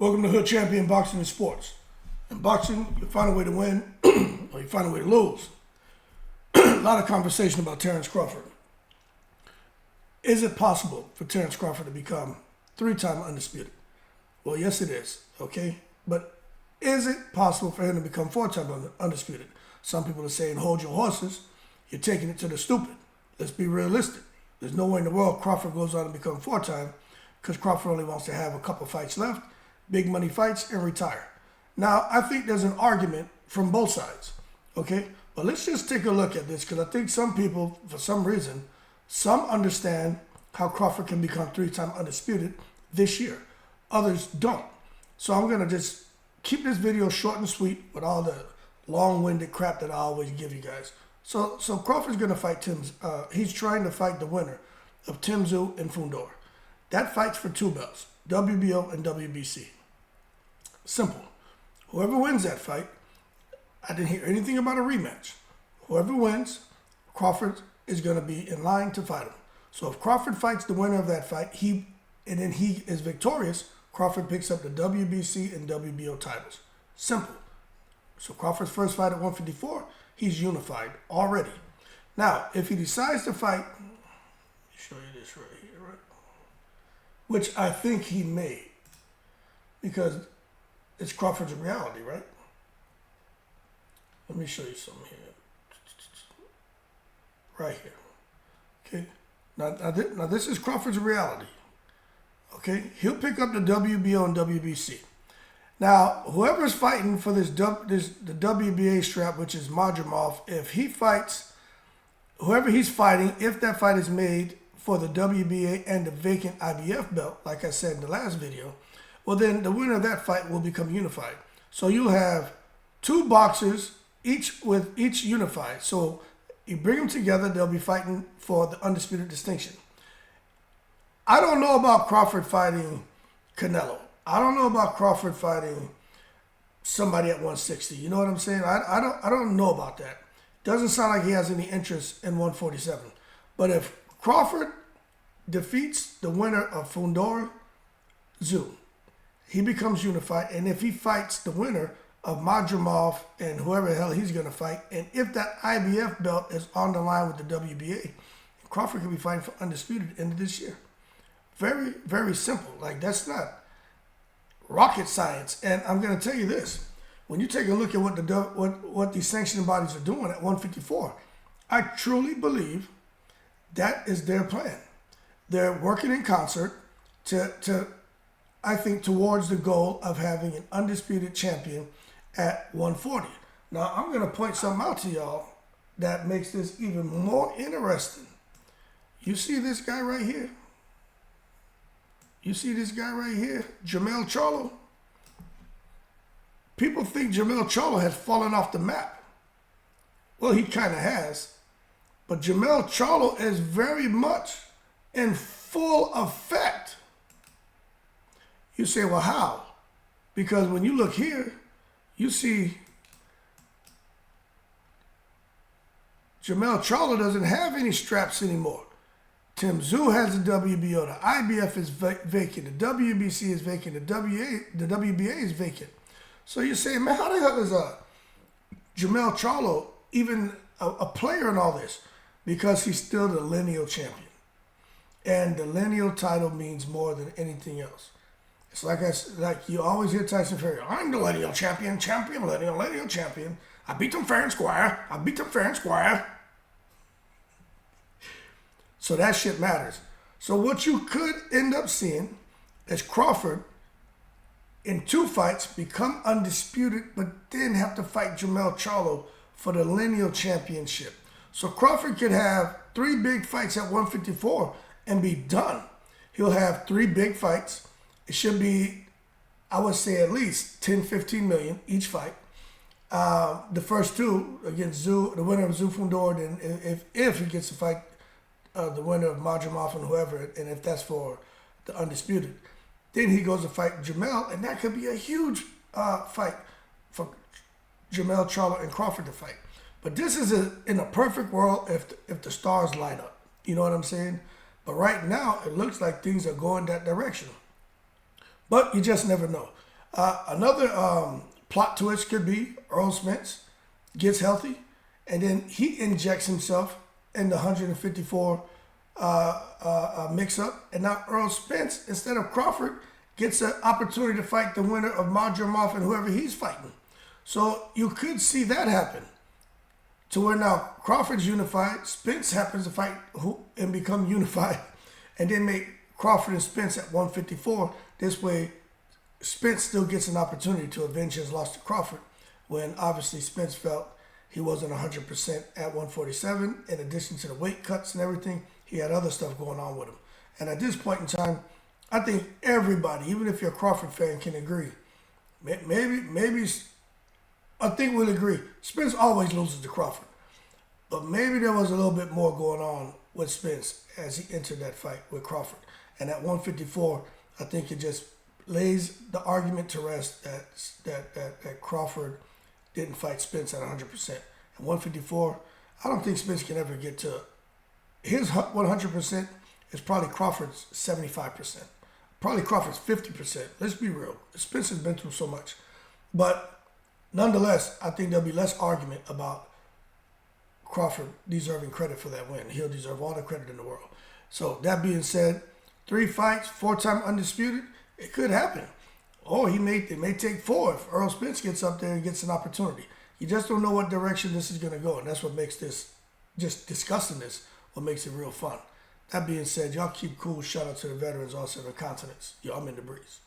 Welcome to Hood Champion Boxing and Sports. In boxing, you find a way to win or you find a way to lose. A lot of conversation about Terence Crawford. Is it possible for Terence Crawford to become three-time undisputed? Well, yes it is, okay? But is it possible for him to become four-time undisputed? Some people are saying, hold your horses. You're taking it to the stupid. Let's be realistic. There's no way in the world Crawford goes on to become four-time because Crawford only wants to have a couple fights left, big money fights, and retire. Now, I think there's an argument from both sides, okay? But let's just take a look at this because I think some people, for some reason, some understand how Crawford can become three-time undisputed this year. Others don't. So I'm going to just keep this video short and sweet with all the long-winded crap that I always give you guys. So Crawford's going to fight he's trying to fight the winner of Tim Tszyu and Fundora. That fight's for two belts, WBO and WBC. Simple. Whoever wins that fight, I didn't hear anything about a rematch. Whoever wins, Crawford is going to be in line to fight him. So if Crawford fights the winner of that fight, and then he is victorious, Crawford picks up the WBC and WBO titles. Simple. So Crawford's first fight at 154, he's unified already. Now, if he decides to fight, let me show you this right here, right? Which I think he may, because it's Crawford's reality, right? Let me show you something here. Right here. Okay. Now this is Crawford's reality. Okay. He'll pick up the WBO and WBC. Now, whoever's fighting for the WBA strap, which is Madrimov, if he fights, whoever he's fighting, if that fight is made for the WBA and the vacant IBF belt, like I said in the last video, well, then the winner of that fight will become unified. So you'll have two boxers, each unified. So you bring them together, they'll be fighting for the undisputed distinction. I don't know about Crawford fighting Canelo. I don't know about Crawford fighting somebody at 160. You know what I'm saying? I don't know about that. Doesn't sound like he has any interest in 147. But if Crawford defeats the winner of Fundora, Tszyu, he becomes unified, and if he fights the winner of Madrimov and whoever the hell he's going to fight, and if that IBF belt is on the line with the WBA, Crawford could be fighting for undisputed end of this year. Very, very simple. Like, that's not rocket science. And I'm going to tell you this. When you take a look at what these sanctioning bodies are doing at 154, I truly believe that is their plan. They're working in concert to I think, towards the goal of having an undisputed champion at 140. Now, I'm going to point something out to y'all that makes this even more interesting. You see this guy right here? You see this guy right here? Jermell Charlo? People think Jermell Charlo has fallen off the map. Well, he kind of has. But Jermell Charlo is very much in full effect. You say, well, how? Because when you look here, you see Jermell Charlo doesn't have any straps anymore. Tim Tszyu has the WBO. The IBF is vacant. The WBC is vacant. The WBA is vacant. So you say, man, how the hell is Jermell Charlo even a player in all this? Because he's still the lineal champion. And the lineal title means more than anything else. It's like you always hear Tyson Fury, I'm the lineal champion, lineal champion. I beat them fair and square. So that shit matters. So what you could end up seeing is Crawford in two fights become undisputed, but then have to fight Jermell Charlo for the lineal championship. So Crawford could have three big fights at 154 and be done. He'll have three big fights. It should be, I would say, at least 10, 15 million each fight. The first two against Tszyu, the winner of Tszyu Fundora, and if he gets to fight the winner of Madrimov and whoever, and if that's for the undisputed, then he goes to fight Jermell, and that could be a huge fight for Jermell Charlo and Crawford to fight. But this is in a perfect world if the stars line up. You know what I'm saying? But right now, it looks like things are going that direction. But you just never know. Another plot twist could be Earl Spence gets healthy, and then he injects himself in the 154 mix-up, and now Earl Spence, instead of Crawford, gets an opportunity to fight the winner of Madrimov and whoever he's fighting. So you could see that happen, to where now Crawford's unified, Spence happens to fight and become unified, and then make Crawford and Spence at 154. This way, Spence still gets an opportunity to avenge his loss to Crawford, when obviously Spence felt he wasn't 100% at 147. In addition to the weight cuts and everything, he had other stuff going on with him. And at this point in time, I think everybody, even if you're a Crawford fan, can agree. Maybe I think we'll agree. Spence always loses to Crawford. But maybe there was a little bit more going on with Spence as he entered that fight with Crawford. And at 154, I think it just lays the argument to rest that Crawford didn't fight Spence at 100%. At 154, I don't think Spence can ever get to his 100%. Is probably Crawford's 75%. Probably Crawford's 50%. Let's be real. Spence has been through so much. But nonetheless, I think there'll be less argument about Crawford deserving credit for that win. He'll deserve all the credit in the world. So that being said, 3 fights, 4-time undisputed, it could happen. Or they may take 4 if Earl Spence gets up there and gets an opportunity. You just don't know what direction this is going to go. And that's what makes this, just discussing this, what makes it real fun. That being said, y'all keep cool. Shout out to the veterans, all 7 continents. Yo, I'm in the breeze.